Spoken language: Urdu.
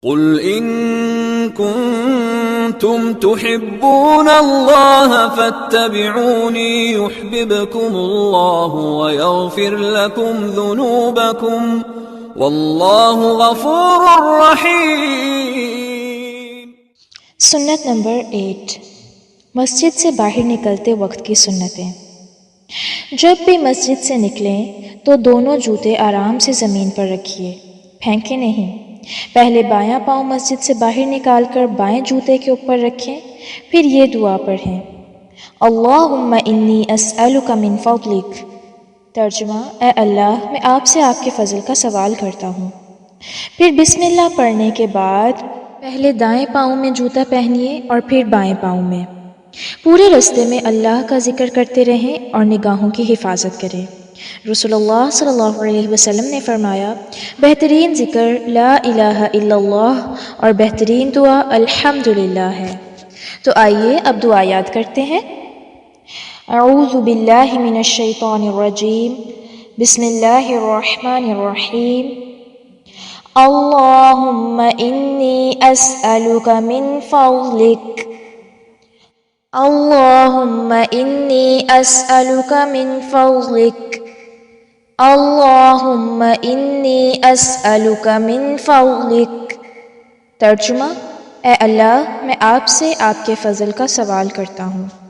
قل إن كنتم تحبون الله فاتبعوني يحببكم الله ويغفر لكم ذنوبكم والله غفور رحيم۔ سنت نمبر 8، مسجد سے باہر نکلتے وقت کی سنتیں۔ جب بھی مسجد سے نکلیں تو دونوں جوتے آرام سے زمین پر رکھیے، پھینکیں نہیں۔ پہلے بایاں پاؤں مسجد سے باہر نکال کر بائیں جوتے کے اوپر رکھیں، پھر یہ دعا پڑھیں، اللہم انی اسألک من فضلک۔ ترجمہ: اے اللہ، میں آپ سے آپ کے فضل کا سوال کرتا ہوں۔ پھر بسم اللہ پڑھنے کے بعد پہلے دائیں پاؤں میں جوتا پہنیے اور پھر بائیں پاؤں میں۔ پورے راستے میں اللہ کا ذکر کرتے رہیں اور نگاہوں کی حفاظت کریں۔ رسول اللہ صلی اللہ علیہ وسلم نے فرمایا، بہترین ذکر لا الہ الا اللہ اور بہترین دعا الحمدللہ ہے۔ تو آئیے اب دعا یاد کرتے ہیں۔ اعوذ باللہ من الشیطان الرجیم، بسم اللہ الرحمن الرحیم، اللہم انی اسألک من فضلک، اللہم انی اسألک من فضلک، اللہم انی اسألک من فضلک۔ ترجمہ: اے اللہ، میں آپ سے آپ کے فضل کا سوال کرتا ہوں۔